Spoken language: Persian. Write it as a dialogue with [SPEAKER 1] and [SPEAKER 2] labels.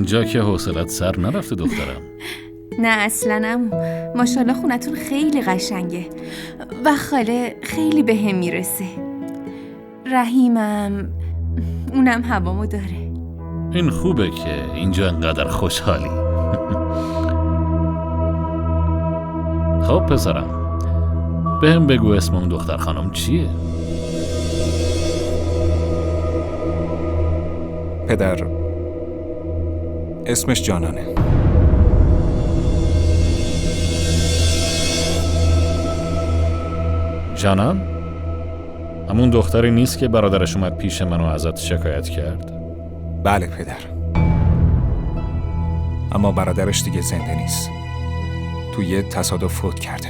[SPEAKER 1] اینجا که حوصلت سر نرفته دخترم؟
[SPEAKER 2] نه اصلا عمو، ماشاءالله خونتون خیلی قشنگه و خاله خیلی به هم میرسه. رحیمم اونم هوامو داره.
[SPEAKER 1] این خوبه که اینجا انقدر خوشحالی. خب پسرم، بهم بگو اسم اون دختر خانم چیه؟
[SPEAKER 3] پدر، اسمش جانانه.
[SPEAKER 1] جانان؟ همون دختری نیست که برادرش اومد پیش من و ازت شکایت کرد؟
[SPEAKER 3] بله پدر، اما برادرش دیگه زنده نیست. تو یه تصادف فوت کرده.